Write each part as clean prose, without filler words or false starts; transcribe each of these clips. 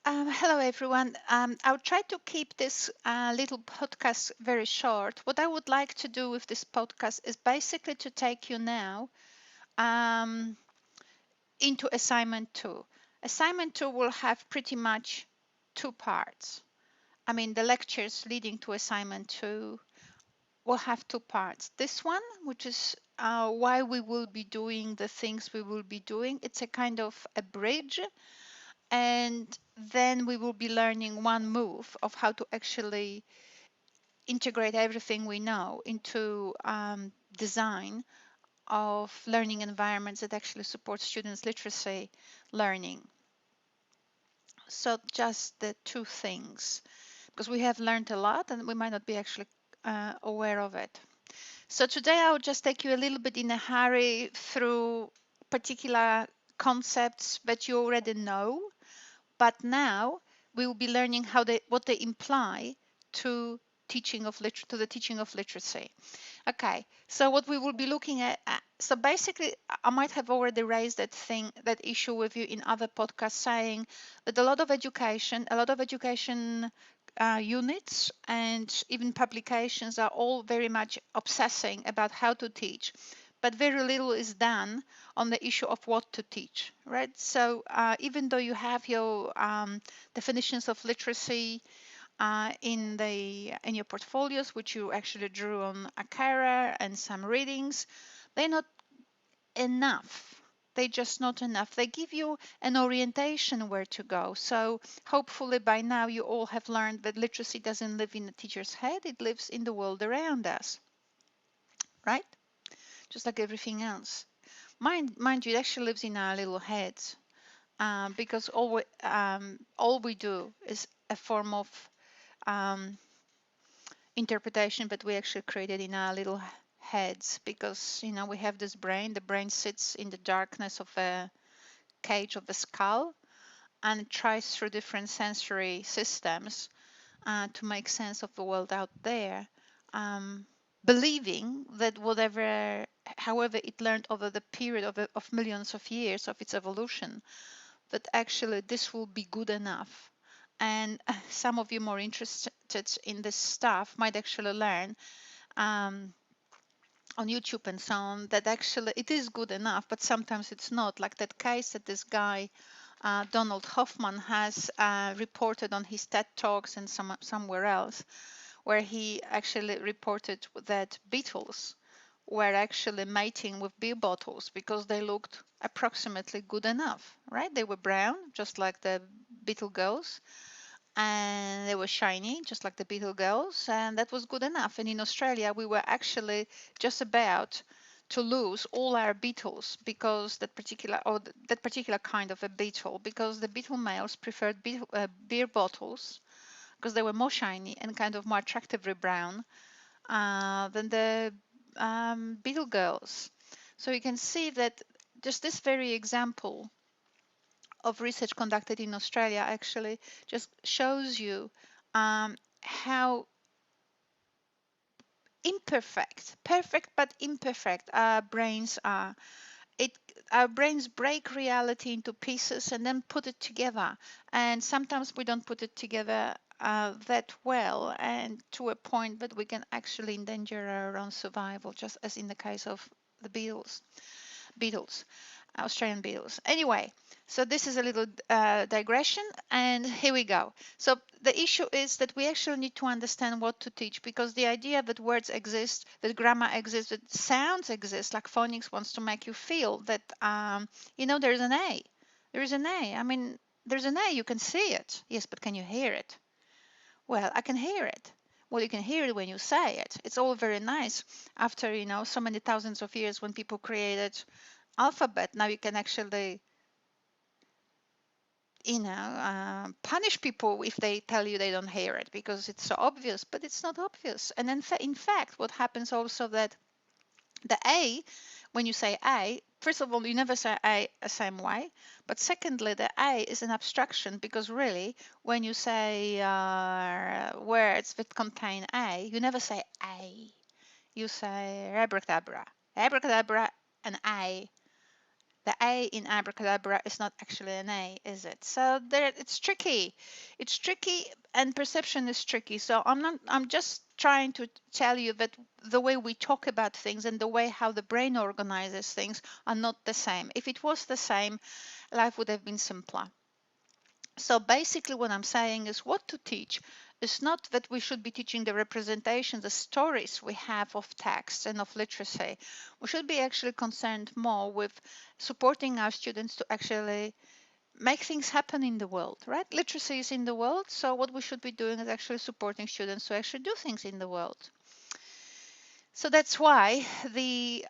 Hello, everyone. I'll try to keep this little podcast very short. What I would like to do with this podcast is basically to take you now um, into assignment two. Assignment two will have pretty much two parts. I mean, the lectures leading to assignment two will have two parts. This one, which is why we will be doing the things we will be doing, it's a kind of a bridge, and then we will be learning one move of how to actually integrate everything we know into design of learning environments that actually support students' literacy learning. So just the two things, because we have learned a lot and we might not be actually aware of it. So today I will just take you a little bit in a hurry through particular concepts that you already know, but now we will be learning what they imply to to the teaching of literacy. Okay, so what we will be looking at, so basically, I might have already raised that issue with you in other podcasts, saying that a lot of education units and even publications are all very much obsessing about how to teach, but very little is done on the issue of what to teach, right? So even though you have your definitions of literacy in your portfolios, which you actually drew on Akara and some readings, they're not enough. They're just not enough. They give you an orientation where to go. So hopefully by now you all have learned that literacy doesn't live in the teacher's head, it lives in the world around us, right? Just like everything else. Mind you, it actually lives in our little heads, because all we do is a form of um, interpretation that we actually created in our little heads, because we have this brain. The brain sits in the darkness of a cage of the skull, and it tries through different sensory systems to make sense of the world out there, um, believing that however it learned over the period of millions of years of its evolution, that actually this will be good enough. And some of you more interested in this stuff might actually learn um, on YouTube and so on that actually it is good enough, but sometimes it's not. Like that case that this guy Donald Hoffman has reported on his TED Talks and somewhere else, where he actually reported that beetles were actually mating with beer bottles because they looked approximately good enough, right? They were brown, just like the beetle girls, and they were shiny, just like the beetle girls, and that was good enough. And in Australia, we were actually just about to lose all our beetles because that particular kind of a beetle, because the beetle males preferred beer bottles because they were more shiny and kind of more attractively brown than the beetle girls. So you can see that just this very example of research conducted in Australia actually just shows you how perfect but imperfect our brains are. It, our brains break reality into pieces and then put it together. And sometimes we don't put it together that well, and to a point that we can actually endanger our own survival, just as in the case of the beetles. Australian beetles. Anyway, so this is a little digression, and here we go. So the issue is that we actually need to understand what to teach, because the idea that words exist, that grammar exists, that sounds exist, like phonics wants to make you feel that, there's an A. There is an A. I mean, there's an A, you can see it. Yes, but can you hear it? Well, I can hear it. Well, you can hear it when you say it. It's all very nice after, so many thousands of years when people created alphabet. Now you can actually punish people if they tell you they don't hear it because it's so obvious, but it's not obvious. And then in fact what happens also that the A, when you say A, first of all, you never say A the same way, but secondly, the A is an abstraction, because really when you say words that contain A, you never say A, you say abracadabra, abracadabra, and A. The A in abracadabra is not actually an A, is it? So there, it's tricky. It's tricky, and perception is tricky. So I'm just trying to tell you that the way we talk about things and the way how the brain organizes things are not the same. If it was the same, life would have been simpler. So basically what I'm saying is what to teach is not that we should be teaching the representations, the stories we have of text and of literacy. We should be actually concerned more with supporting our students to actually make things happen in the world, right? Literacy is in the world, so what we should be doing is actually supporting students to actually do things in the world. So that's why the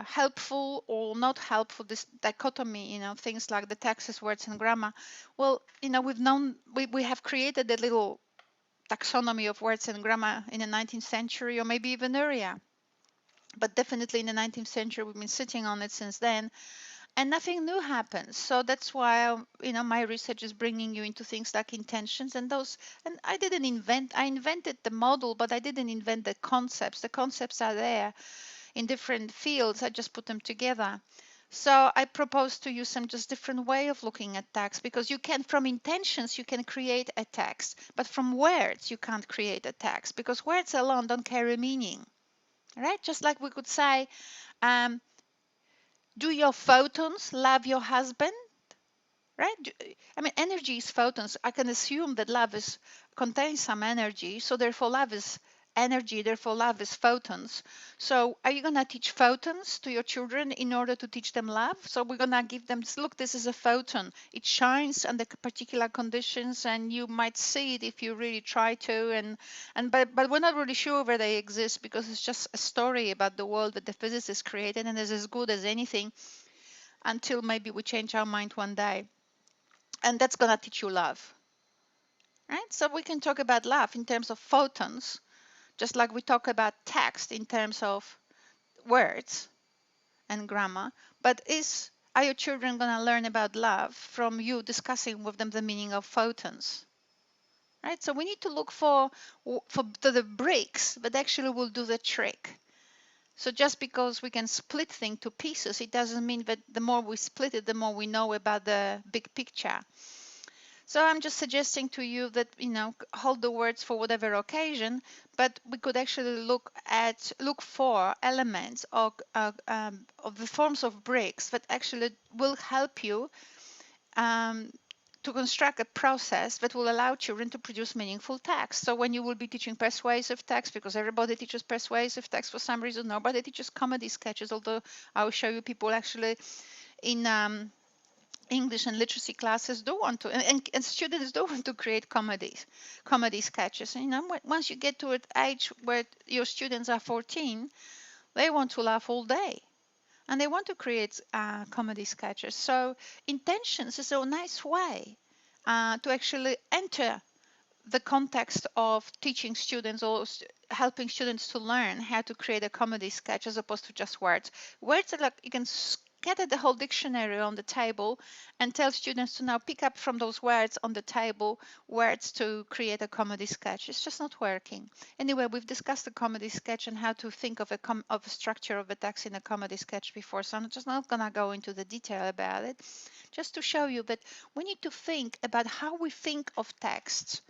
helpful or not helpful, this dichotomy, things like the taxes, words, and grammar. Well, we have created a little taxonomy of words and grammar in the 19th century or maybe even earlier. But definitely in the 19th century, we've been sitting on it since then, and nothing new happens. So that's why my research is bringing you into things like intentions and those. And I invented the model, but I didn't invent the concepts. The concepts are there in different fields. I just put them together. So I propose to you some just different way of looking at text, because you can, from intentions, you can create a text, but from words, you can't create a text because words alone don't carry meaning, right? Just like we could say, um, do your photons love your husband? Right? I mean, energy is photons. I can assume that love contains some energy, so therefore love is energy, therefore love is photons. So are you going to teach photons to your children in order to teach them love? So we're going to give them, look, this is a photon. It shines under particular conditions, and you might see it if you really try to. But we're not really sure where they exist, because it's just a story about the world that the physicists created, and is as good as anything until maybe we change our mind one day. And that's going to teach you love, right? So we can talk about love in terms of photons, just like we talk about text in terms of words and grammar. But are your children going to learn about love from you discussing with them the meaning of photons? Right? So we need to look for the bricks that actually will do the trick. So just because we can split things to pieces, it doesn't mean that the more we split it, the more we know about the big picture. So I'm just suggesting to you that, hold the words for whatever occasion, but we could actually look for elements of the forms of bricks that actually will help you um, to construct a process that will allow children to produce meaningful text. So when you will be teaching persuasive text, because everybody teaches persuasive text for some reason, nobody teaches comedy sketches, although I will show you people actually in English and literacy classes do want to, and students do want to create comedy sketches. And, once you get to an age where your students are 14, they want to laugh all day, and they want to create comedy sketches. So intentions is a nice way to actually enter the context of teaching students or helping students to learn how to create a comedy sketch as opposed to just words. Words are like you can scatter the whole dictionary on the table and tell students to now pick up from those words on the table words to create a comedy sketch. It's just not working. Anyway, we've discussed the comedy sketch and how to think of a structure of a text in a comedy sketch before, so I'm just not going to go into the detail about it. Just to show you that we need to think about how we think of texts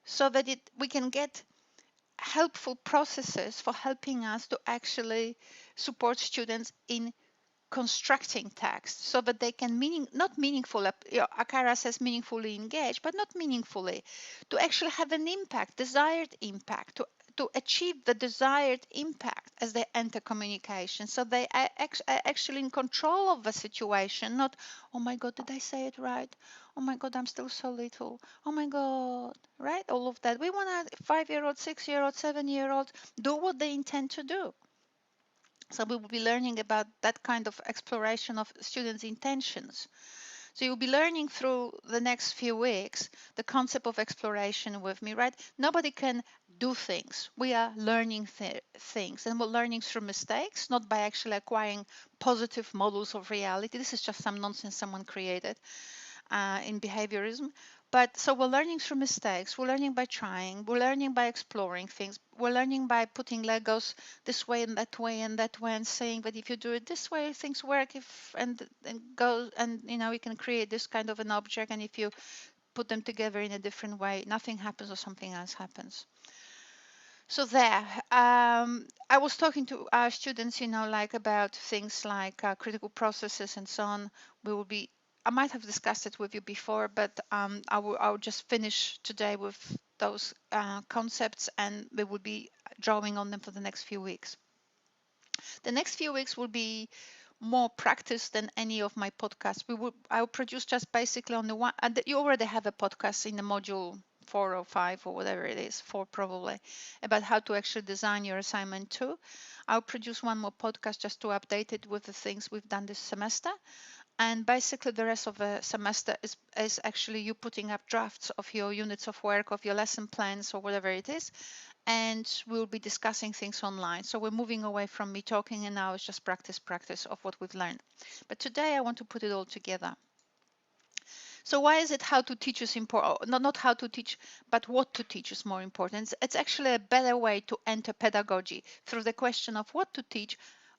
so that we can get helpful processes for helping us to actually support students in constructing text so that they can not meaningful, Akara says meaningfully engage, but not meaningfully, to actually have an impact, desired impact, to achieve the desired impact as they enter communication. So they are actually in control of the situation, not, oh my God, did I say it right? Oh my God, I'm still so little. Oh my God, right? All of that. We want a 5-year-old, 6-year-old, 7-year-old do what they intend to do. So we will be learning about that kind of exploration of students' intentions. So you'll be learning through the next few weeks the concept of exploration with me, right? Nobody can do things. We are learning things, and we're learning through mistakes, not by actually acquiring positive models of reality. This is just some nonsense someone created. in behaviorism. But so we're learning through mistakes, we're learning by trying, we're learning by exploring things, we're learning by putting Legos this way and that way and that way, and saying, but if you do it this way, things work. If and go and you can create this kind of an object, and if you put them together in a different way, nothing happens or something else happens. So there, I was talking to our students, like about things like critical processes and so on. We will be, I might have discussed it with you before, but I will just finish today with those concepts, and we will be drawing on them for the next few weeks. The next few weeks will be more practice than any of my podcasts. I will produce just basically on the one. And you already have a podcast in the module 4 or 5 or whatever it is, 4 probably, about how to actually design your assignment too. I'll produce one more podcast just to update it with the things we've done this semester. And basically, the rest of the semester is actually you putting up drafts of your units of work, of your lesson plans, or whatever it is, and we'll be discussing things online. So we're moving away from me talking, and now it's just practice of what we've learned. But today I want to put it all together. So why is it how to teach is important? Not how to teach, but what to teach is more important. It's actually a better way to enter pedagogy through the question of what to teach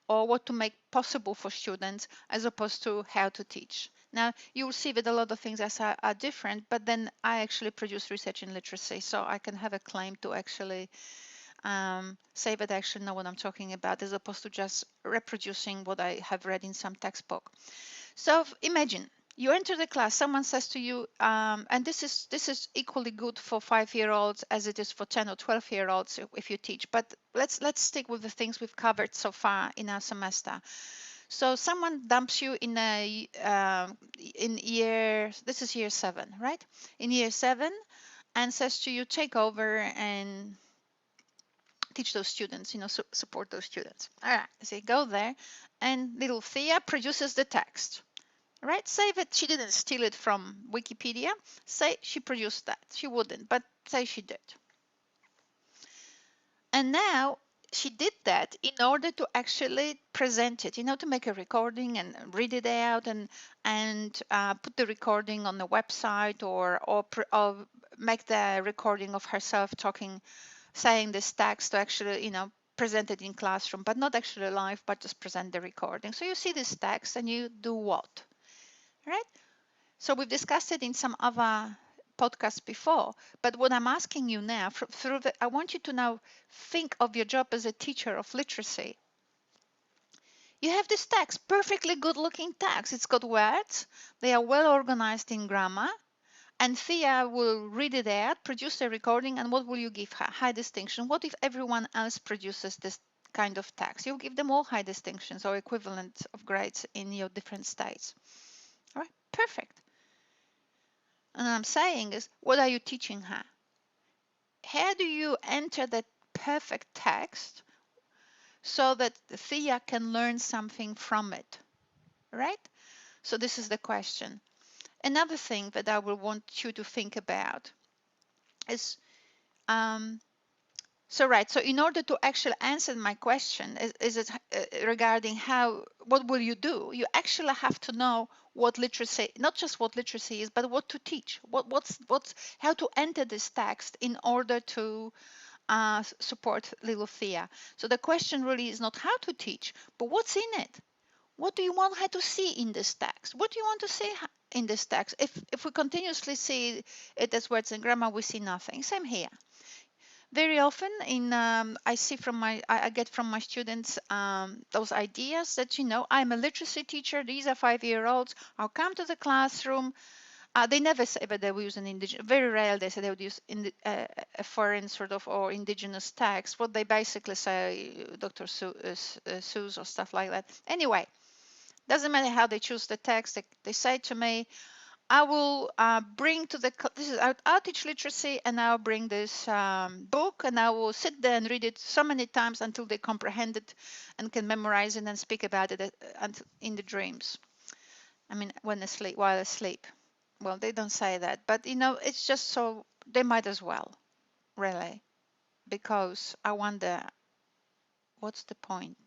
or what to make possible for students, as opposed to how to teach. Now, you will see that a lot of things are different, but then I actually produce research in literacy, so I can have a claim to actually say that I actually know what I'm talking about, as opposed to just reproducing what I have read in some textbook. So imagine you enter the class, someone says to you, and this is equally good for 5-year-olds as it is for 10 or 12-year-olds if you teach. But let's stick with the things we've covered so far in our semester. So someone dumps you in year, this is year 7, right? In year 7, and says to you, take over and teach those students, support those students. All right, so you go there, and little Thea produces the text. Right? Say that she didn't steal it from Wikipedia. Say she produced that. She wouldn't, but say she did. And now she did that in order to actually present it, to make a recording and read it out, and put the recording on the website, or make the recording of herself talking, saying this text to actually, present it in classroom, but not actually live, but just present the recording. So you see this text and you do what? Right? So we've discussed it in some other podcasts before, but what I'm asking you now, I want you to now think of your job as a teacher of literacy. You have this text, perfectly good looking text. It's got words, they are well organized in grammar, and Thea will read it out, produce a recording, and what will you give her? High distinction. What if everyone else produces this kind of text? You'll give them all high distinctions or equivalent of grades in your different states. All right, perfect. And I'm saying is, what are you teaching her? How do you enter that perfect text so that Thea can learn something from it, right? So this is the question. Another thing that I will want you to think about is, so in order to actually answer my question, is it regarding what will you do? You actually have to know what literacy, not just what literacy is, but what to teach. How to enter this text in order to support little Thea. So the question really is not how to teach, but what's in it. What do you want her to see in this text? What do you want to see in this text? If we continuously see it as words and grammar, we see nothing. Same here. Very often I get from my students those ideas that, I'm a literacy teacher, these are 5-year-olds, I'll come to the classroom. They never say that they will use an indigenous, very rarely they say they would use a foreign sort of or indigenous text. What they basically say, Dr. Seuss or stuff like that. Anyway, doesn't matter how they choose the text, they say to me, I will bring to I'll teach literacy, and I'll bring this book, and I will sit there and read it so many times until they comprehend it and can memorize it and speak about it in the dreams. I mean, while asleep. Well, they don't say that, but it's just so they might as well, really, because I wonder what's the point.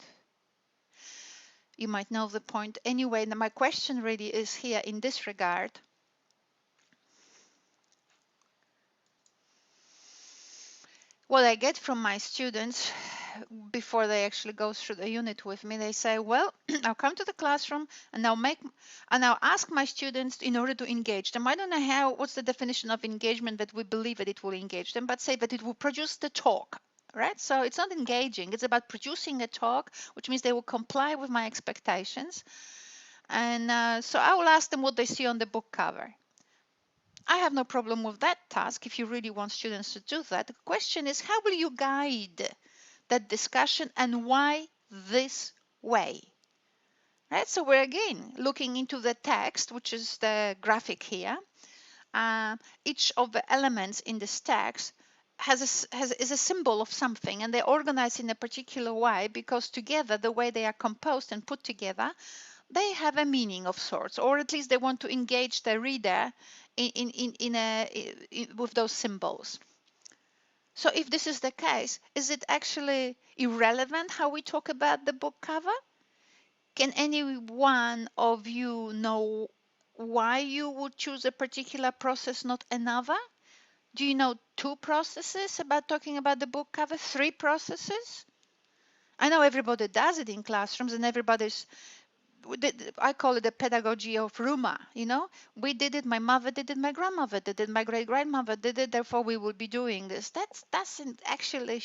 You might know the point anyway. Now, my question really is here in this regard. What I get from my students before they actually go through the unit with me, they say, well, I'll come to the classroom and I'll ask my students in order to engage them. I don't know what's the definition of engagement that we believe that it will engage them, but say that it will produce the talk, right? So it's not engaging, it's about producing a talk, which means they will comply with my expectations. And so I will ask them what they see on the book cover. I have no problem with that task if you really want students to do that. The question is, how will you guide that discussion and why this way? Right? So we're again looking into the text, which is the graphic here. Each of the elements in this text is a symbol of something, and they're organized in a particular way because together, the way they are composed and put together, they have a meaning of sorts, or at least they want to engage the reader with those symbols. So if this is the case, is it actually irrelevant how we talk about the book cover? Can any one of you know why you would choose a particular process, not another? Do you know two processes about talking about the book cover, three processes? I know everybody does it in classrooms and everybody's I call it the pedagogy of rumor. We did it, my mother did it, my grandmother did it, my great grandmother did it, therefore we will be doing this. That doesn't actually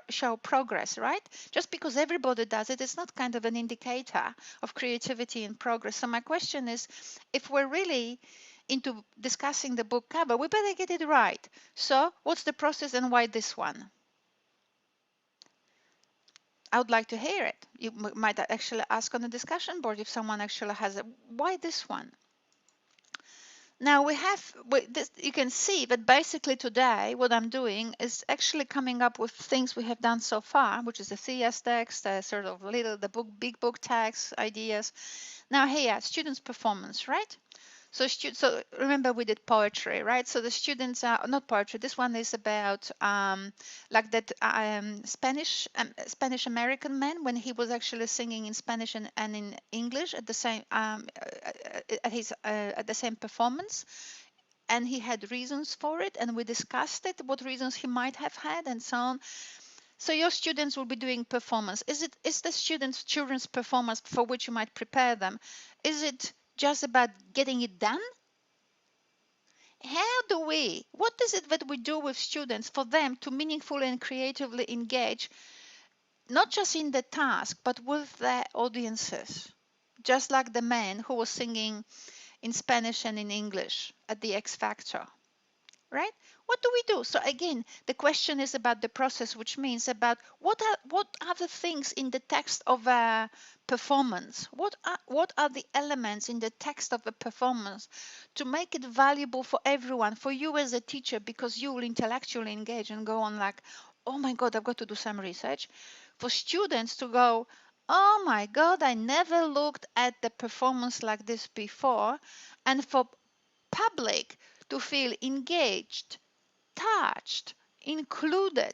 show progress, right? Just because everybody does it, it's not kind of an indicator of creativity and progress. So my question is, if we're really into discussing the book cover, we better get it right. So what's the process and why this one? I would like to hear it. You might actually ask on the discussion board if someone actually has a, why this one? Now you can see that basically today what I'm doing is actually coming up with things we have done so far, which is the CS text, sort of big book text ideas. Now here, students' performance, right? So remember we did poetry, right? So the students are not poetry. This one is about like that Spanish American man when he was actually singing in Spanish and in English at the same at the same performance, and he had reasons for it, and we discussed it, what reasons he might have had, and so on. So your students will be doing performance. Is the children's performance for which you might prepare them? Is it just about getting it done? What is it that we do with students for them to meaningfully and creatively engage, not just in the task, but with their audiences? Just like the man who was singing in Spanish and in English at the X Factor, right? What do we do? So again, the question is about the process, which means about what are the things in the text of a performance? What are the elements in the text of a performance to make it valuable for everyone, for you as a teacher, because you will intellectually engage and go on like, oh my God, I've got to do some research. For students to go, oh my God, I never looked at the performance like this before. And for public to feel engaged, touched, included,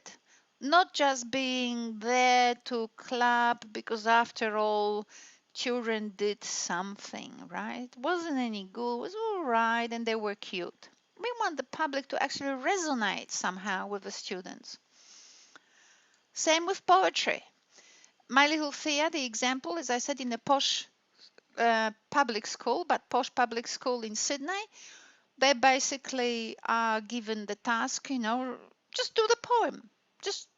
not just being there to clap because after all, children did something, right? Wasn't any good, was all right, and they were cute. We want the public to actually resonate somehow with the students. Same with poetry. My little Thea, the example, as I said, in a posh public school, but posh public school in Sydney, they basically are given the task, just do the poem, just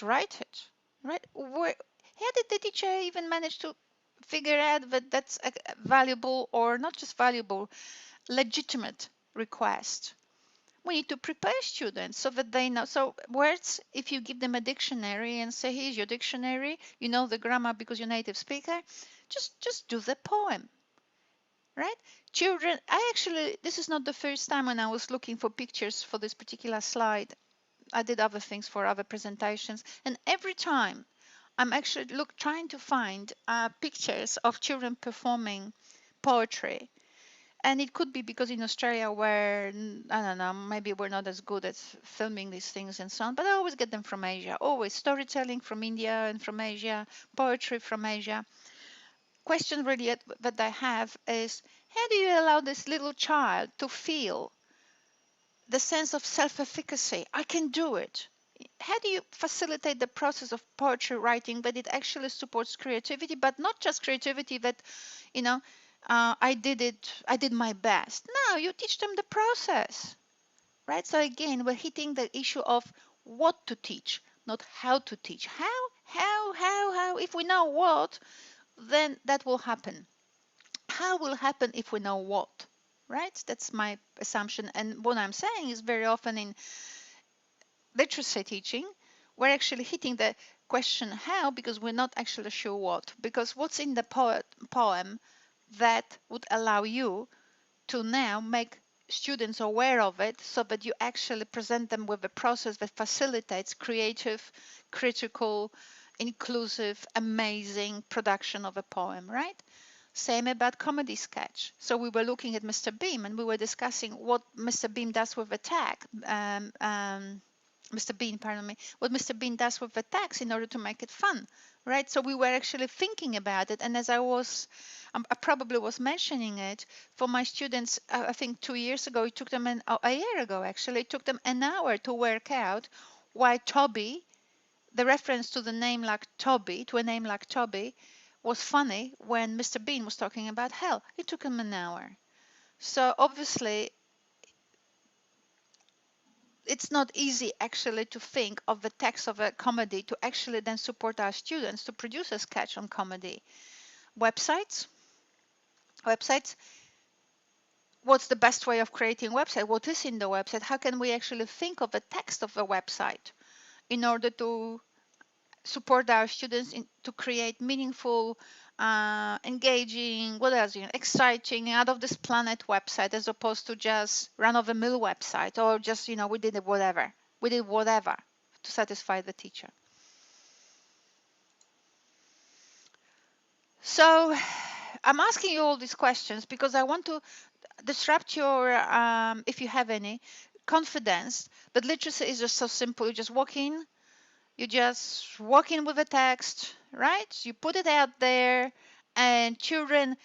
write it, right? How did the teacher even manage to figure out that that's a valuable, or not just valuable, legitimate request? We need to prepare students so that they know. So words, if you give them a dictionary and say, here's your dictionary, you know the grammar because you're a native speaker, just do the poem, right? Children, this is not the first time when I was looking for pictures for this particular slide. I did other things for other presentations, and every time I'm actually trying to find pictures of children performing poetry. And it could be because in Australia, where I don't know, maybe we're not as good at filming these things and so on, but I always get them from Asia. Always storytelling from India and from Asia, poetry from Asia. Question really that I have is, how do you allow this little child to feel the sense of self-efficacy? I can do it. how do you facilitate the process of poetry writing that it actually supports creativity, but not just creativity that, you know, I did my best. No, you teach them the process, right? So again, we're hitting the issue of what to teach, not how to teach. How? If we know what, then that will happen. How will happen if we know what, right? That's my assumption. And what I'm saying is very often in literacy teaching, we're actually hitting the question how because we're not actually sure what. Because what's in the poem that would allow you to now make students aware of it so that you actually present them with a process that facilitates creative, critical, inclusive, amazing production of a poem, right? Same about comedy sketch. So we were looking at Mr. Beam and we were discussing what Mr. Beam does with the tag. Mr. Bean, pardon me, what Mr. Bean does with the text in order to make it fun, right? So we were actually thinking about it. And as I probably was mentioning it for my students, I think 2 years ago, it took them a year ago, actually, it took them an hour to work out why Toby, the reference to the name like Toby, to a name like Toby, was funny when Mr. Bean was talking about hell. It took them an hour. So obviously, it's not easy actually to think of the text of a comedy to actually then support our students to produce a sketch on comedy. Websites, what's the best way of creating a website? What is in the website? How can we actually think of the text of the website in order to support our students to create meaningful, engaging, what else, exciting, out of this planet website as opposed to just run-of-the-mill website or just, we did whatever. We did whatever to satisfy the teacher. So I'm asking you all these questions because I want to disrupt your, if you have any, confidence that literacy is just so simple. You just walk in with a text, right? You put it out there and children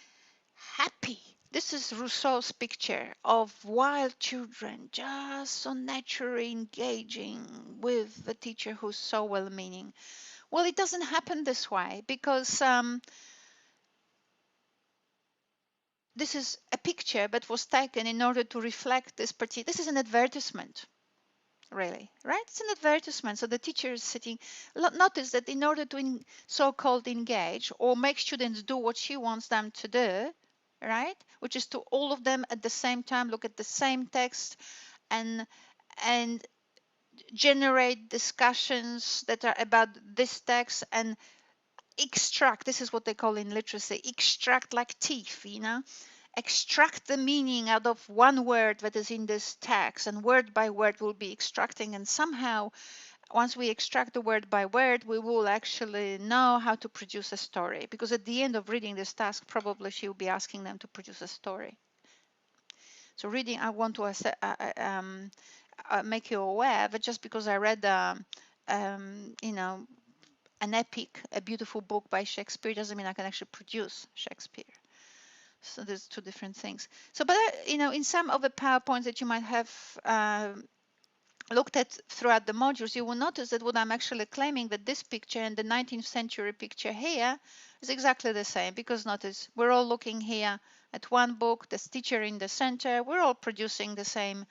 happy. This is Rousseau's picture of wild children just so naturally engaging with the teacher who's so well-meaning. Well, it doesn't happen this way because this is a picture that was taken in order to reflect this particular. This is an advertisement, really, right? It's an advertisement. So the teacher is sitting. Notice that in order to so-called engage or make students do what she wants them to do, right? Which is to all of them at the same time look at the same text and and generate discussions that are about this text and extract. This is what they call in literacy, extract like teeth, extract the meaning out of one word that is in this text, and word by word we'll be extracting, and somehow once we extract the word by word we will actually know how to produce a story, because at the end of reading this task probably she will be asking them to produce a story. So reading, I want to make you aware that just because I read an epic, a beautiful book by Shakespeare doesn't mean I can actually produce Shakespeare. So there's two different things. So, but in some of the PowerPoints that you might have looked at throughout the modules, you will notice that what I'm actually claiming that this picture and the 19th century picture here is exactly the same, because notice we're all looking here at one book, this teacher in the center, we're all producing the same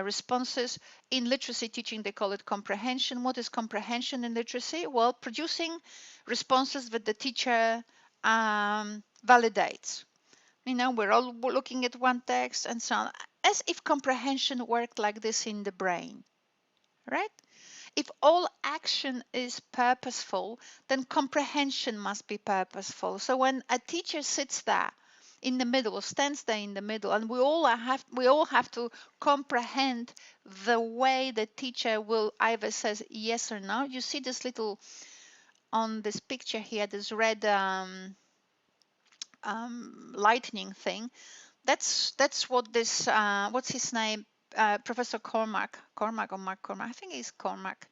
responses. In literacy teaching, they call it comprehension. What is comprehension in literacy? Well, producing responses that the teacher validates. We're all looking at one text and so on, as if comprehension worked like this in the brain, right? If all action is purposeful, then comprehension must be purposeful. So when a teacher sits there in the middle, stands there in the middle, and we all have to comprehend the way the teacher will either says yes or no. You see this little on this picture here, this red lightning thing. That's what this what's his name, Professor Cormac or Mark Cormac, I think he's Cormac,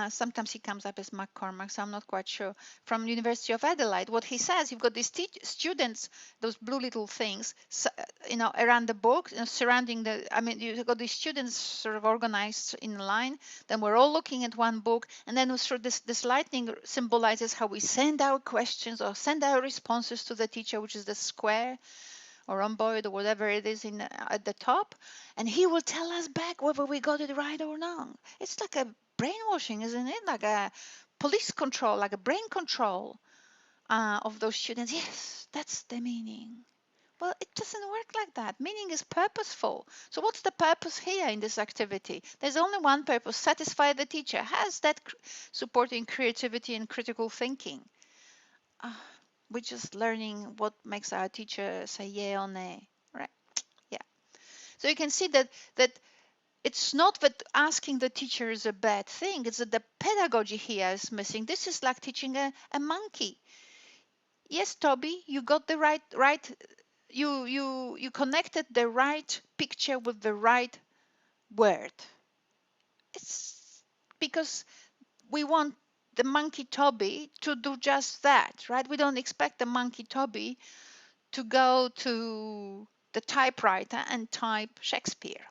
Sometimes he comes up as McCormack, so I'm not quite sure, from University of Adelaide. What he says, you've got these students, those blue little things, around the book, surrounding the, I mean, you've got these students sort of organized in a line, then we're all looking at one book, and then sort of this lightning symbolizes how we send our questions or send our responses to the teacher, which is the square or rhomboid or whatever it is at the top, and he will tell us back whether we got it right or wrong. It's like a brainwashing, isn't it? Like a police control, like a brain control of those students. Yes, that's the meaning. Well, it doesn't work like that. Meaning is purposeful. So what's the purpose here in this activity? There's only one purpose: satisfy the teacher. Has that supporting creativity and critical thinking? Uh, we're just learning what makes our teacher say yeah or nay, right? Yeah. So you can see that it's not that asking the teacher is a bad thing. It's that the pedagogy here is missing. This is like teaching a monkey. Yes, Toby, you got the right. You connected the right picture with the right word. It's because we want the monkey Toby to do just that, right? We don't expect the monkey Toby to go to the typewriter and type Shakespeare,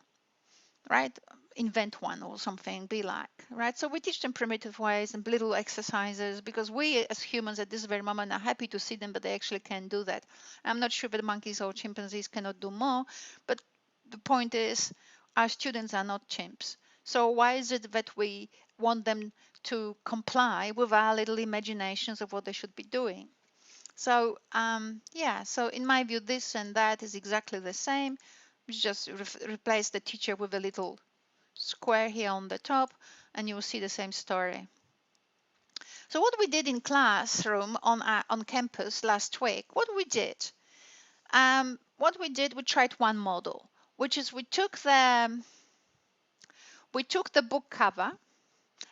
right? Invent one or something, be like, right? So we teach them primitive ways and little exercises because we as humans at this very moment are happy to see them, but they actually can't do that. I'm not sure that monkeys or chimpanzees cannot do more, but the point is our students are not chimps. So why is it that we want them to comply with our little imaginations of what they should be doing? So yeah, so in my view, this and that is exactly the same. We just replace the teacher with a little square here on the top, and you will see the same story. So what we did in classroom on campus last week, we tried one model, which is we took the book cover.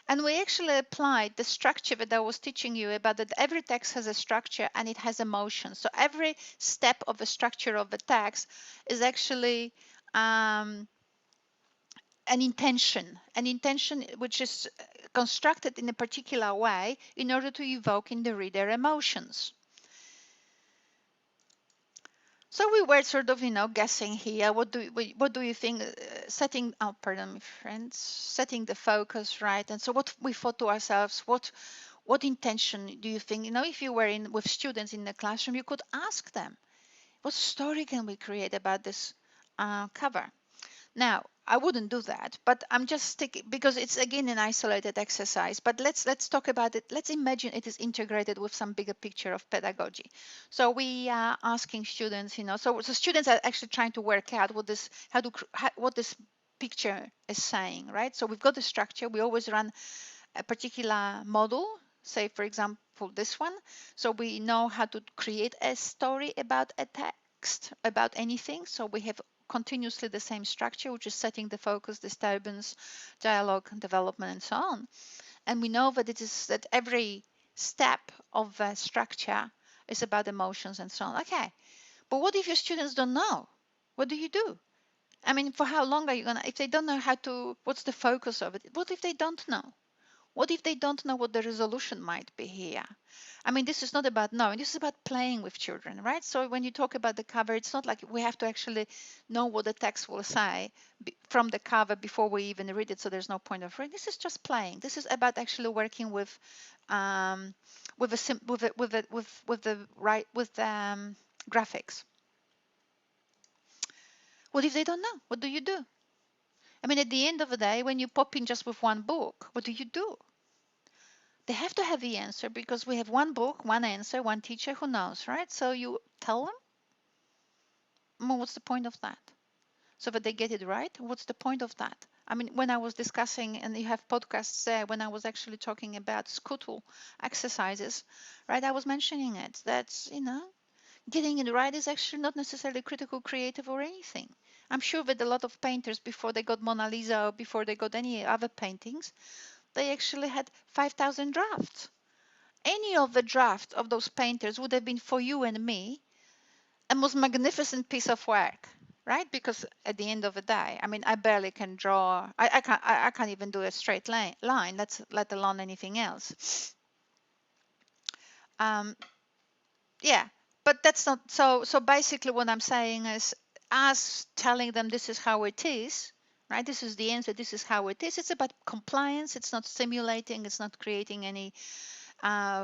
And we actually applied the structure that I was teaching you about, that every text has a structure and it has emotion. So every step of the structure of the text is actually an intention which is constructed in a particular way in order to evoke in the reader emotions. So we were sort of, guessing here. What do you think? Pardon me, friends, setting the focus, right? And so what we thought to ourselves, what intention do you think? If you were in with students in the classroom, you could ask them, what story can we create about this cover? Now, I wouldn't do that, but I'm just sticking because it's again an isolated exercise. But let's talk about it. Let's imagine it is integrated with some bigger picture of pedagogy. So we are asking students, so students are actually trying to work out what this picture is saying, right? So we've got the structure. We always run a particular model, say for example this one, so we know how to create a story about a text about anything. So we have continuously the same structure, which is setting the focus, disturbance, dialogue, development, and so on. And we know that it is that every step of the structure is about emotions and so on. Okay, but what if your students don't know? What do you do? I mean, for how long are you gonna, if they don't know how to, what's the focus of it? What if they don't know? What if they don't know what the resolution might be here? I mean, this is not about knowing, this is about playing with children, right? So when you talk about the cover, it's not like we have to actually know what the text will say from the cover before we even read it, so there's no point of reading. This is just playing. This is about actually working with graphics. What if they don't know? What do you do? I mean, at the end of the day, when you pop in just with one book, what do you do? They have to have the answer because we have one book, one answer, one teacher who knows, right? So you tell them, well, what's the point of that? So that they get it right? What's the point of that? I mean, when I was discussing, and you have podcasts there, when I was actually talking about Scuttle exercises, right? I was mentioning it. That's, getting it right is actually not necessarily critical, creative, or anything. I'm sure that a lot of painters, before they got Mona Lisa or before they got any other paintings, they actually had 5,000 drafts. Any of the drafts of those painters would have been for you and me a most magnificent piece of work. right? Because at the end of the day, I mean, I barely can draw. I can't even do a straight line. Let's let alone anything else. Um, yeah, but that's not so. So basically, what I'm saying is, us telling them this is how it is, right? This is the answer. This is how it is. It's about compliance. It's not simulating. It's not creating any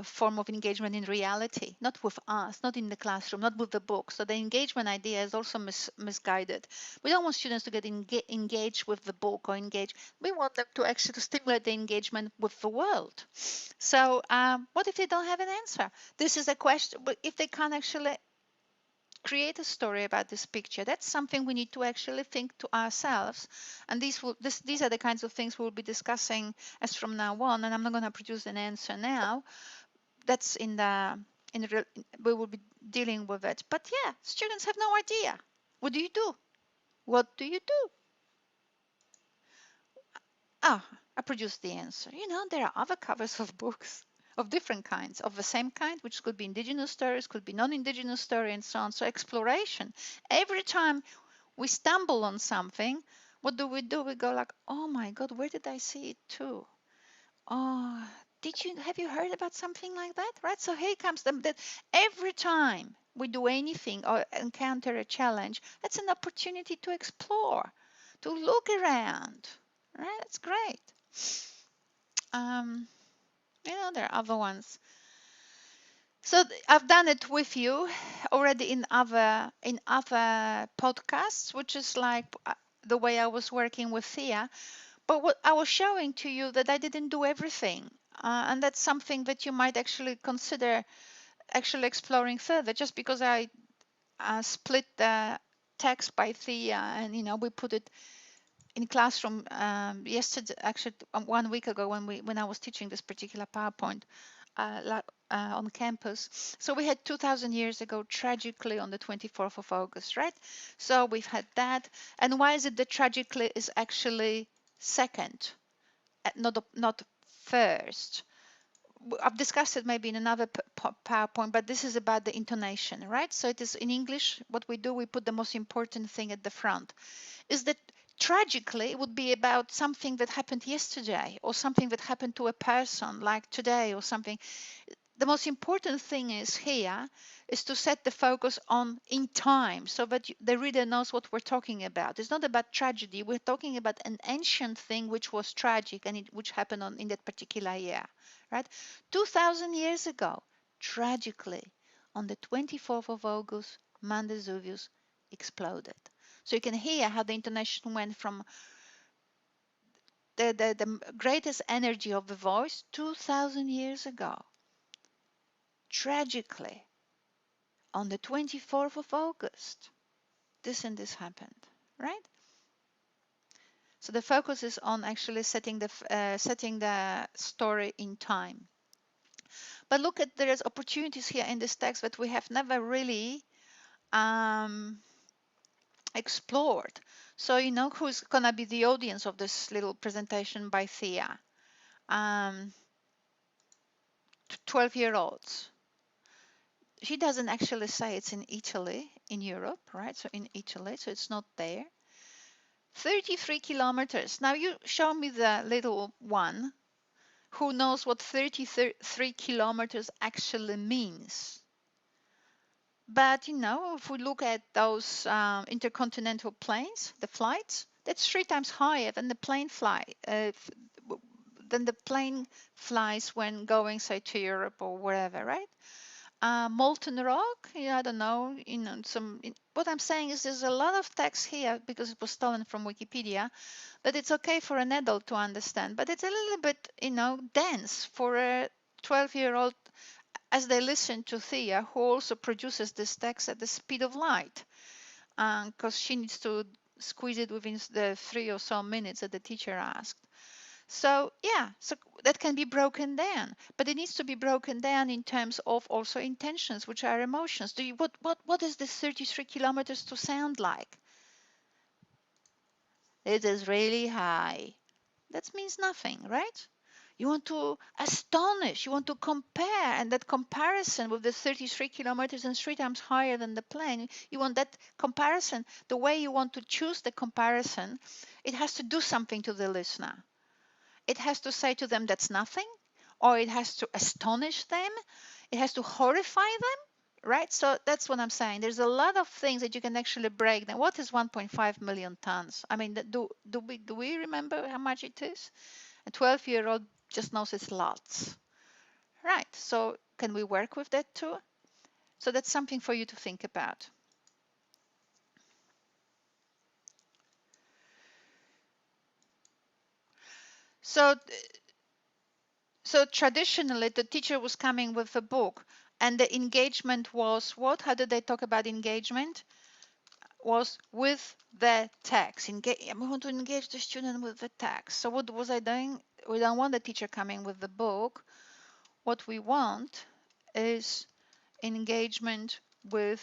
form of engagement in reality, not with us, not in the classroom, not with the book. So the engagement idea is also misguided. We don't want students to get engaged with the book or engage. We want them to actually stimulate the engagement with the world. So what if they don't have an answer? This is a question. But if they can't actually create a story about this picture, that's something we need to actually think to ourselves. And these are the kinds of things we'll be discussing as from now on. And I'm not going to produce an answer now. That's we will be dealing with it. But yeah, students have no idea. What do you do? What do you do? Ah, I produced the answer. There are other covers of books of different kinds, of the same kind, which could be indigenous stories, could be non-indigenous story, and so on. So exploration. Every time we stumble on something, what do? We go like, oh my God, where did I see it too? Oh, have you heard about something like that? Right? So here comes that every time we do anything or encounter a challenge, that's an opportunity to explore, to look around. Right? That's great. Um, there are other ones. So I've done it with you already in other podcasts, which is like the way I was working with Thea. But what I was showing to you that I didn't do everything, and that's something that you might actually consider actually exploring further. Just because I split the text by Thea, and we put it in classroom yesterday, actually 1 week ago when I was teaching this particular PowerPoint on campus. So we had 2,000 years ago, tragically, on the 24th of August, right? So we've had that. And why is it that tragically is actually second, not first? I've discussed it maybe in another PowerPoint, but this is about the intonation, right? So it is in English, what we do, we put the most important thing at the front. Is that tragically it would be about something that happened yesterday or something that happened to a person like today or something. The most important thing is here is to set the focus on in time so that the reader knows what we're talking about. It's not about tragedy. We're talking about an ancient thing which was tragic and which happened in that particular year, right? 2,000 years ago, tragically, on the 24th of August, Mount Vesuvius exploded. So you can hear how the intonation went from the greatest energy of the voice 2,000 years ago. Tragically, on the 24th of August, this and this happened, right? So the focus is on actually setting the story in time. But look at, there is opportunities here in this text that we have never really um, explored. So who's gonna be the audience of this little presentation by Thea? 12-year-olds. She doesn't actually say it's in Italy, in Europe, right? So in Italy, so it's not there. 33 kilometers. Now you show me the little one who knows what 33 kilometers actually means. But if we look at those intercontinental planes, the flights, that's 3 times higher than the plane flies when going, say, to Europe or wherever, right? Molten rock, I don't know, what I'm saying is there's a lot of text here because it was stolen from Wikipedia that it's okay for an adult to understand, but it's a little bit, dense for a 12-year-old as they listen to Thea, who also produces this text at the speed of light, because she needs to squeeze it within the 3 or so minutes that the teacher asked. So yeah, so that can be broken down, but it needs to be broken down in terms of also intentions, which are emotions. What is this 33 kilometers to sound like? It is really high. That means nothing, right? You want to astonish, you want to compare, and that comparison with the 33 kilometers and 3 times higher than the plane, you want that comparison, the way you want to choose the comparison, it has to do something to the listener. It has to say to them that's nothing, or it has to astonish them, it has to horrify them, right? So that's what I'm saying. There's a lot of things that you can actually break down. What is 1.5 million tons? I mean, do we remember how much it is? A 12-year-old just knows it's lots, right? So can we work with that too? So that's something for you to think about. So so traditionally the teacher was coming with a book, and the engagement was what? How did they talk about engagement? Was with the text. We want to engage the student with the text. So what was I doing? We don't want the teacher coming with the book. What we want is engagement with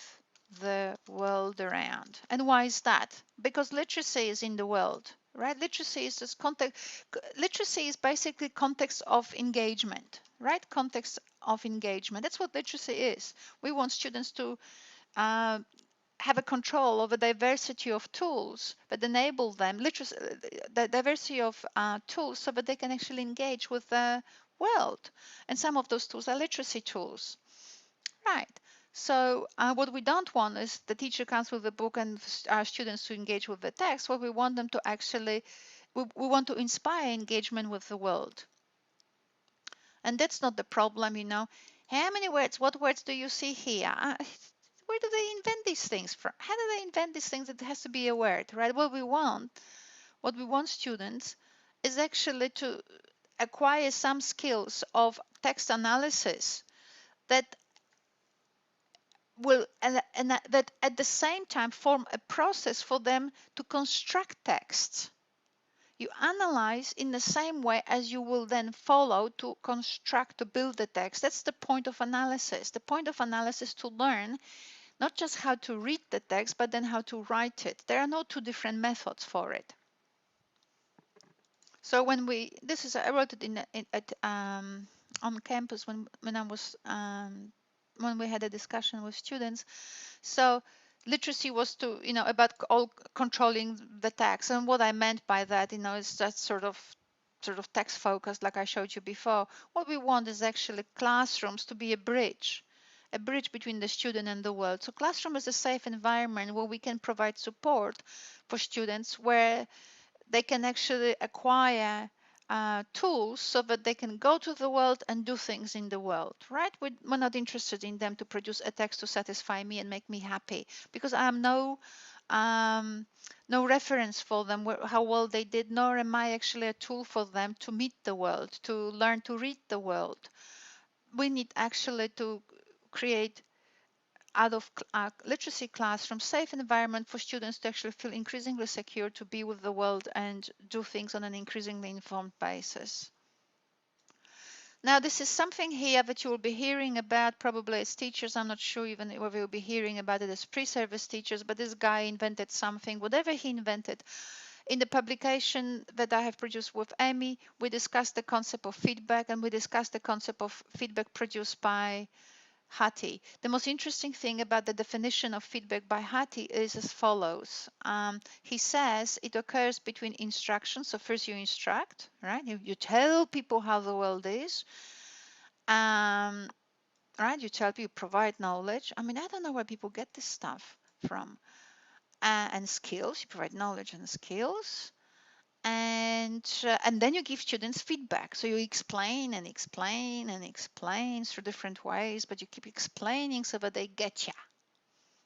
the world around. And why is that? Because literacy is in the world, right? Literacy is this context. Literacy is basically context of engagement, right? Context of engagement. That's what literacy is. We want students to uh, have a control over diversity of tools that enable them, literacy, the diversity of tools, so that they can actually engage with the world. And some of those tools are literacy tools. Right. So what we don't want is the teacher comes with the book and our students to engage with the text. What we want them to actually, we want to inspire engagement with the world. And that's not the problem, you know. How many words, what words do you see here? Where do they invent these things from? How do they invent these things? It has to be a word, right? What we want students is actually to acquire some skills of text analysis that will and that at the same time form a process for them to construct texts. You analyze in the same way as you will then follow to construct, to build the text. That's the point of analysis. The point of analysis to learn not just how to read the text, but then how to write it. There are no two different methods for it. So when I wrote it on campus when I was when we had a discussion with students. So literacy was to, about all controlling the text. And what I meant by that, is that sort of text focused, like I showed you before. What we want is actually classrooms to be a bridge between the student and the world. So classroom is a safe environment where we can provide support for students, where they can actually acquire tools so that they can go to the world and do things in the world, right? We're not interested in them to produce a text to satisfy me and make me happy, because I am no reference for them how well they did, nor am I actually a tool for them to meet the world, to learn to read the world. We need actually to create out of literacy classroom, safe environment for students to actually feel increasingly secure to be with the world and do things on an increasingly informed basis. Now, this is something here that you will be hearing about probably as teachers. I'm not sure even whether you'll be hearing about it as pre-service teachers, but this guy invented something, whatever he invented. In the publication that I have produced with Amy, we discussed the concept of feedback, and we discussed the concept of feedback produced by Hattie. The most interesting thing about the definition of feedback by Hattie is as follows. He says it occurs between instructions. So first you instruct, right? You tell people how the world is. Right? You tell people, you provide knowledge. I mean, I don't know where people get this stuff from. And skills, you provide knowledge and skills. And then you give students feedback. So you explain and explain and explain through different ways, but you keep explaining so that they get you,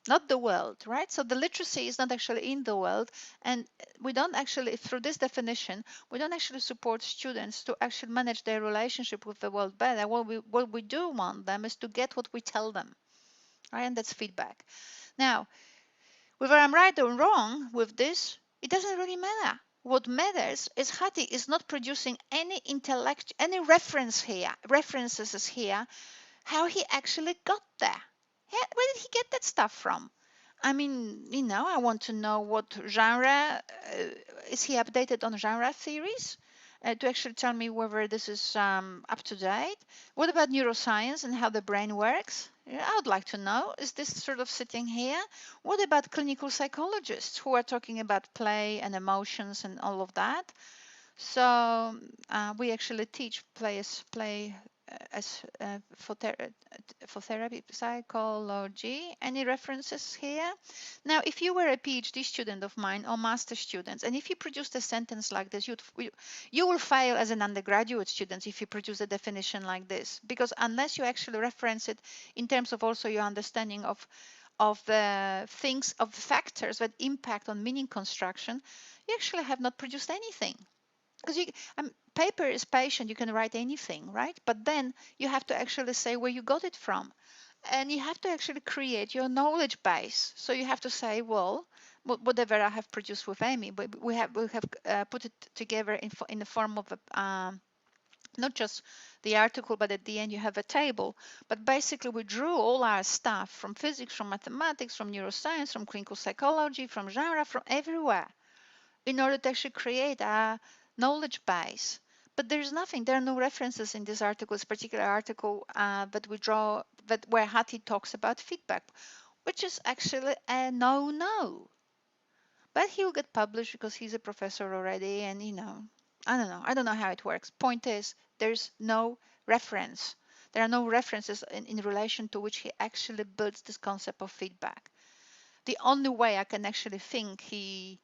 not the world, right? So the literacy is not actually in the world, and we don't actually, through this definition, we don't actually support students to actually manage their relationship with the world better. What we do want them is to get what we tell them, right? And that's feedback. Now, whether I'm right or wrong with this, it doesn't really matter. What matters is Hattie is not producing any any references here, how he actually got there. Where did he get that stuff from? I mean, I want to know what genre, is he updated on genre theories? to actually tell me whether this is up to date. What about neuroscience and how the brain works? Yeah, I would like to know. Is this sort of sitting here? What about clinical psychologists who are talking about play and emotions and all of that? So we actually teach play as for therapy psychology. Any references here? Now, if you were a PhD student of mine or master students, and if you produced a sentence like this, you will fail as an undergraduate student if you produce a definition like this, because unless you actually reference it in terms of also your understanding of the things of factors that impact on meaning construction, you actually have not produced anything. Because paper is patient, you can write anything, right? But then you have to actually say where you got it from, and you have to actually create your knowledge base. So you have to say, well, whatever I have produced with Amy, but we have put it together in the form of not just the article, but at the end you have a table. But basically we drew all our stuff from physics, from mathematics, from neuroscience, from clinical psychology, from genre, from everywhere, in order to actually create a knowledge base. But there's nothing, there are no references in this article, this particular article that we draw, that where Hattie talks about feedback, which is actually a no-no. But he'll get published because he's a professor already, and I don't know how it works. Point is, there's no reference. There are no references in relation to which he actually builds this concept of feedback. The only way I can actually think he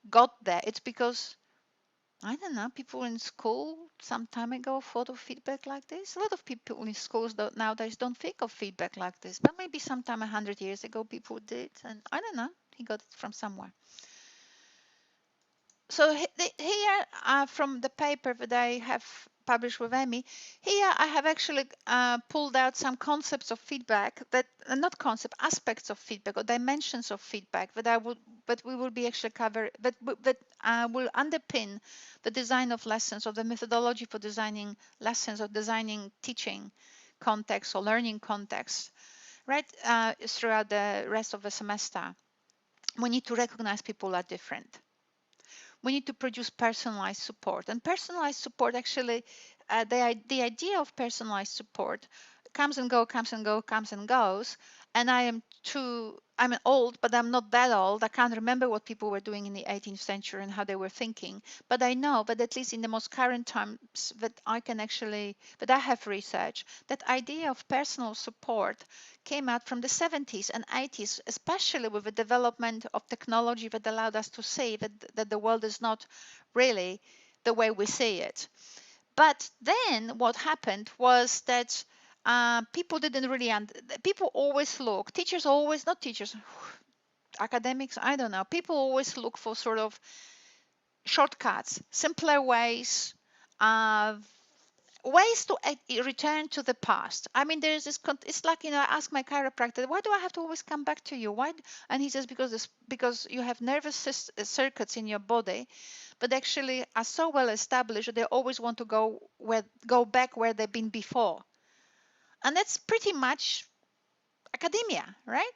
got there, it's because I don't know, people in school some time ago thought of feedback like this. A lot of people in schools nowadays don't think of feedback like this, but maybe sometime 100 years ago people did, and I don't know, he got it from somewhere. So here from the paper that I have published with Amy, here I have actually pulled out some concepts of feedback that not concept aspects of feedback or dimensions of feedback that we will be actually cover that will underpin the design of lessons or the methodology for designing lessons or designing teaching context or learning context, right, throughout the rest of the semester. We need to recognize people are different. We need to produce personalized support. And personalized support actually, the idea of personalized support comes and go, comes and go, comes and goes. And I'm old, but I'm not that old. I can't remember what people were doing in the 18th century and how they were thinking. But I know that at least in the most current times that I have researched, that idea of personal support came out from the 70s and 80s, especially with the development of technology that allowed us to see that the world is not really the way we see it. But then what happened was that people didn't really, people always look, teachers always, not teachers, academics, I don't know, people always look for sort of shortcuts, simpler ways, uh, ways to return to the past. I mean, there's this, it's like, I ask my chiropractor, why do I have to always come back to you? Why? And he says, because you have nervous circuits in your body but actually are so well established that they always want to go back where they've been before. And that's pretty much academia, right?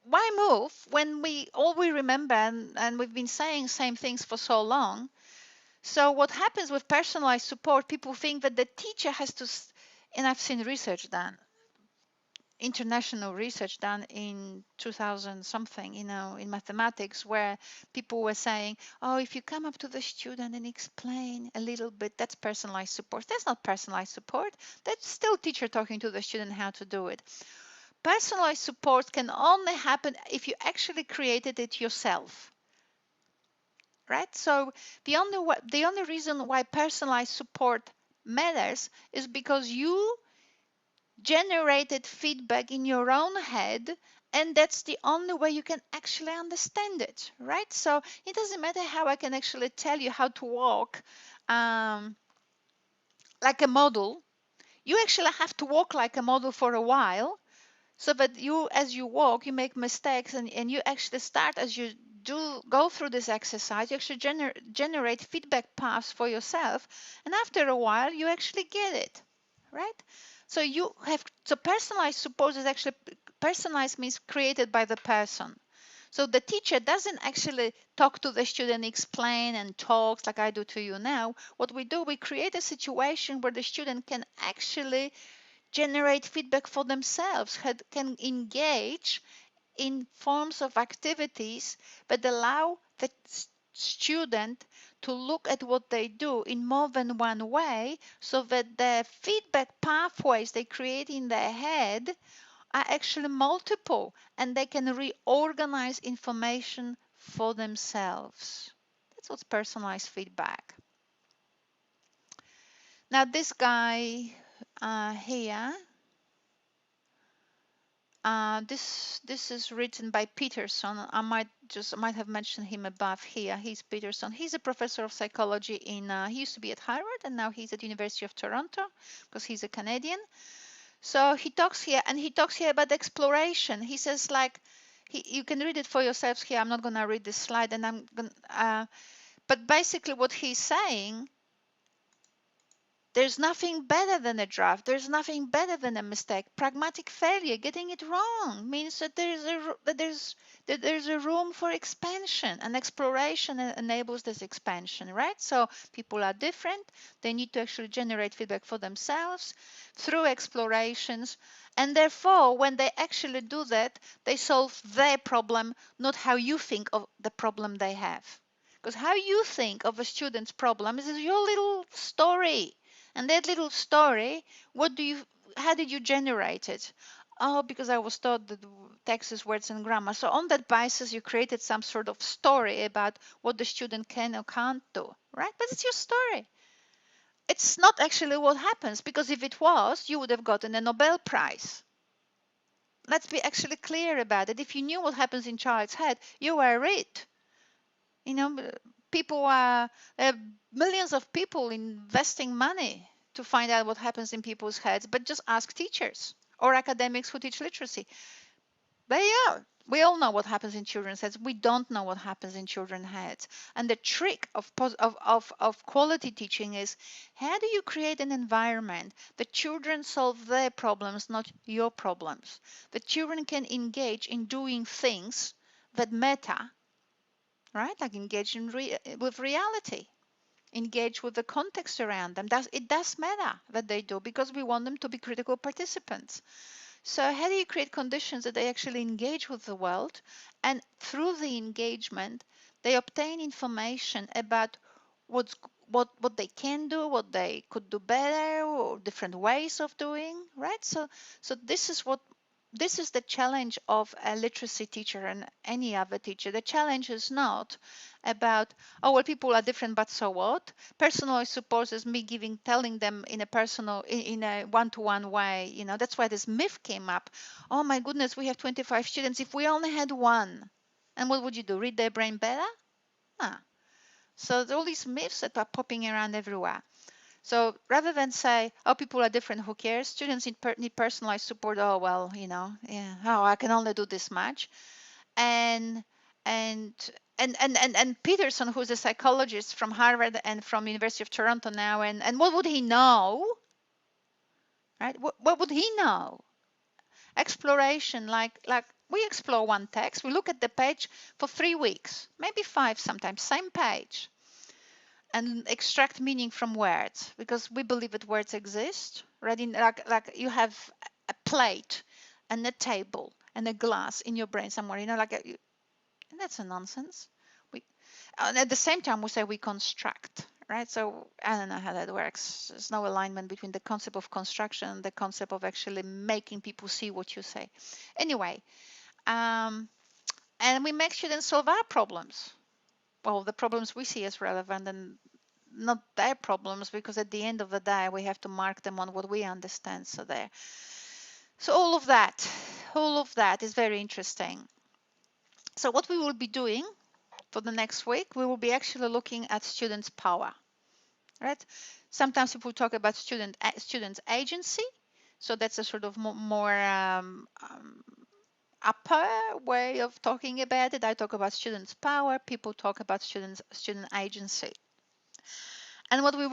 Why move when we remember and we've been saying same things for so long? So what happens with personalized support, people think that the teacher has to, and I've seen research done, international research done in 2000 something, in mathematics, where people were saying, oh, if you come up to the student and explain a little bit, that's personalized support. That's not personalized support. That's still teacher talking to the student how to do it. Personalized support can only happen if you actually created it yourself. Right? So the only reason why personalized support matters is because you generated feedback in your own head, and that's the only way you can actually understand it, right? So it doesn't matter how I can actually tell you how to walk like a model. You actually have to walk like a model for a while, so that as you walk, you make mistakes, and you actually start, as you do go through this exercise, you actually generate feedback paths for yourself, and after a while you actually get it, right? So personalized support is actually, personalized means created by the person. So the teacher doesn't actually talk to the student, explain and talks like I do to you now. What we do, we create a situation where the student can actually generate feedback for themselves, can engage in forms of activities that allow the student to look at what they do in more than one way, so that the feedback pathways they create in their head are actually multiple, and they can reorganize information for themselves. That's what's personalized feedback. Now this guy here, this is written by Peterson. I might have mentioned him above here. He's Peterson. He's a professor of psychology he used to be at Harvard, and now he's at University of Toronto because he's a Canadian. So he talks here, and he talks here about exploration. He says, like, you can read it for yourselves here. I'm not going to read this slide, and but basically what he's saying, there's nothing better than a draft. There's nothing better than a mistake. Pragmatic failure, getting it wrong, means that there's a room for expansion, and exploration enables this expansion, right? So people are different. They need to actually generate feedback for themselves through explorations, and therefore, when they actually do that, they solve their problem, not how you think of the problem they have. Because how you think of a student's problem is your little story. And that little story, how did you generate it? Oh, because I was taught the Texas words and grammar. So on that basis, you created some sort of story about what the student can or can't do, right? But it's your story. It's not actually what happens, because if it was, you would have gotten a Nobel Prize. Let's be actually clear about it. If you knew what happens in child's head, you were it. You know, people are millions of people investing money to find out what happens in people's heads, but just ask teachers or academics who teach literacy. We all know what happens in children's heads. We don't know what happens in children's heads. And the trick of quality teaching is, how do you create an environment that children solve their problems, not your problems? The children can engage in doing things that matter, right? Like engage with reality, engage with the context around them. It does matter that they do, because we want them to be critical participants. So how do you create conditions that they actually engage with the world, and through the engagement they obtain information about what's what they can do, what they could do better, or different ways of doing, right? So this is the challenge of a literacy teacher and any other teacher. The challenge is not about, oh, well, people are different, but so what? Personalized support is me telling them in a in a one-to-one way. You know, that's why this myth came up. Oh my goodness, we have 25 students. If we only had one, and what would you do? Read their brain better? Ah. So there are all these myths that are popping around everywhere. So rather than say, oh, people are different, who cares? Students need personalized support. Oh, well, you know, yeah. Oh, I can only do this much. And and and Peterson, who's a psychologist from Harvard and from University of Toronto now, and what would he know? Right? What would he know? Exploration, like we explore one text, we look at the page for 3 weeks, maybe 5 sometimes, same page, and extract meaning from words, because we believe that words exist, right? Like you have a plate and a table and a glass in your brain somewhere, you know, and that's a nonsense. We and at the same time we say we construct, right? So I don't know how that works. There's no alignment between the concept of construction and the concept of actually making people see what you say. Anyway, and we make students solve our problems. Well, the problems we see as relevant, and not their problems, because at the end of the day we have to mark them on what we understand. So all of that is very interesting. So what we will be doing for the next week, we will be actually looking at students' power, right? Sometimes people talk about students' agency, so that's a sort of more upper way of talking about it. I talk about students' power. People talk about student agency. And what we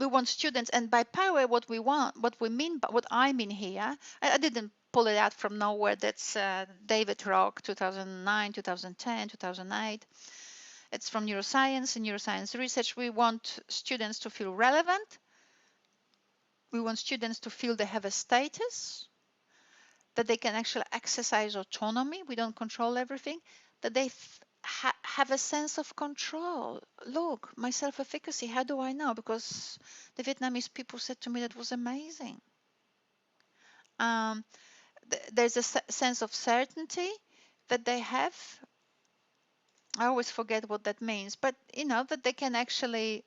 want students, and by power, what we mean, what I mean here, I didn't pull it out from nowhere. That's David Rock, 2009, 2010, 2008. It's from neuroscience and neuroscience research. We want students to feel relevant. We want students to feel they have a status, that they can actually exercise autonomy. We don't control everything, that they have a sense of control. Look, my self-efficacy, how do I know? Because the Vietnamese people said to me that was amazing. There's a sense of certainty that they have. I always forget what that means, but that they can actually,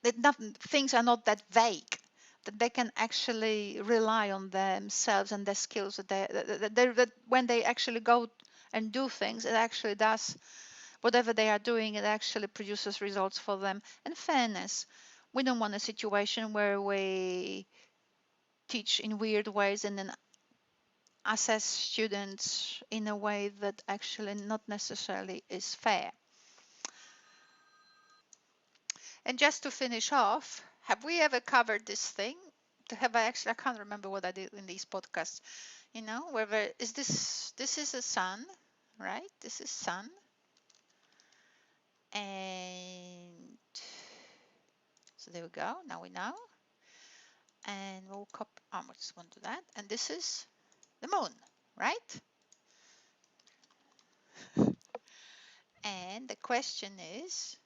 that things are not that vague, that they can actually rely on themselves and their skills, that when they actually go and do things, it actually does whatever they are doing, it actually produces results for them. And fairness. We don't want a situation where we teach in weird ways and then assess students in a way that actually not necessarily is fair. And just to finish off, have we ever covered this thing? I can't remember what I did in these podcasts. Whether this is a sun, right? This is sun, and so there we go. Now we know, and we'll copy. We just want to do that. And this is the moon, right? And the question is,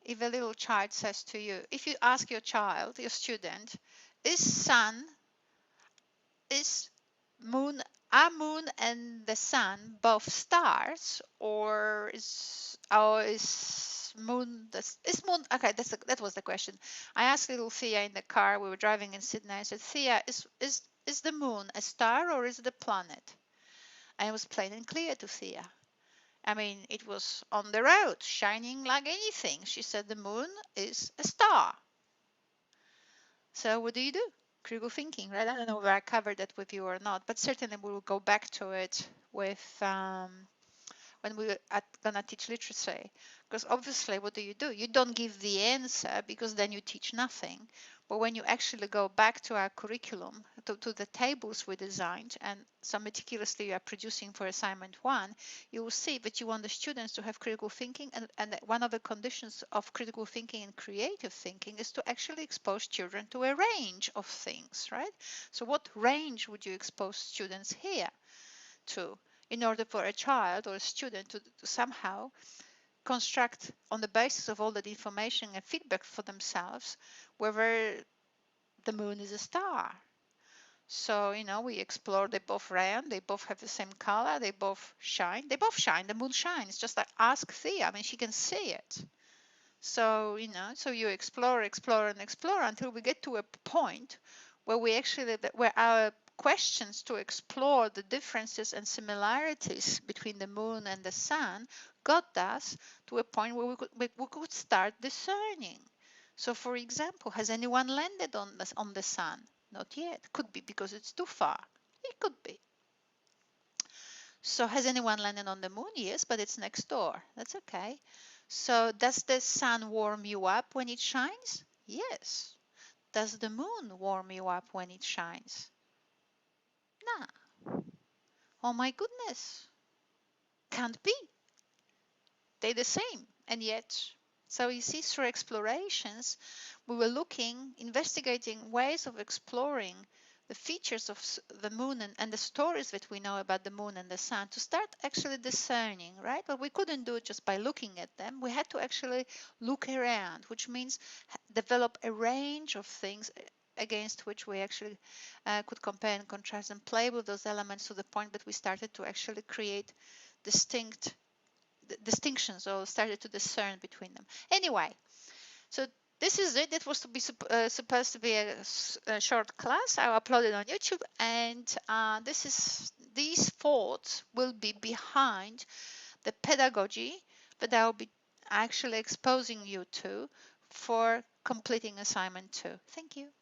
if a little child says to you, if you ask your child, your student, is sun, is moon, are moon and the sun both stars, or is moon, is moon, okay, that was the question. I asked little Thea in the car, we were driving in Sydney. I said, Thea, is the moon a star or is it a planet? And it was plain and clear to Thea. I mean, it was on the road, shining like anything. She said the moon is a star. So what do? Critical thinking, right? I don't know whether I covered that with you or not, but certainly we will go back to it with when we are gonna teach literacy. Because obviously, what do? You don't give the answer, because then you teach nothing. But when you actually go back to our curriculum, to the tables we designed, and so meticulously you are producing for assignment 1, you will see that you want the students to have critical thinking, and one of the conditions of critical thinking and creative thinking is to actually expose children to a range of things, right? So what range would you expose students here to, in order for a child or a student to somehow construct, on the basis of all that information and feedback for themselves, whether the moon is a star? So, we explore, they both round, they both have the same color, they both shine. The moon shines, just like ask Thea. I mean, she can see it. So, so you explore, and explore until we get to a point where where our questions to explore the differences and similarities between the moon and the sun got us to a point where we could start discerning. So, for example, has anyone landed on the sun? Not yet. Could be because it's too far. It could be. So has anyone landed on the moon? Yes, but it's next door. That's okay. So does the sun warm you up when it shines? Yes. Does the moon warm you up when it shines? Nah. Oh my goodness. Can't be. They're the same. And yet, so you see, through explorations, we were investigating ways of exploring the features of the moon and the stories that we know about the moon and the sun, to start actually discerning, right? But we couldn't do it just by looking at them. We had to actually look around, which means develop a range of things against which we actually could compare and contrast and play with those elements, to the point that we started to actually create distinctions, or started to discern between them. Anyway, so this is it. It was supposed to be a short class. I'll upload it on YouTube, and these thoughts will be behind the pedagogy that I'll be actually exposing you to for completing assignment 2. Thank you.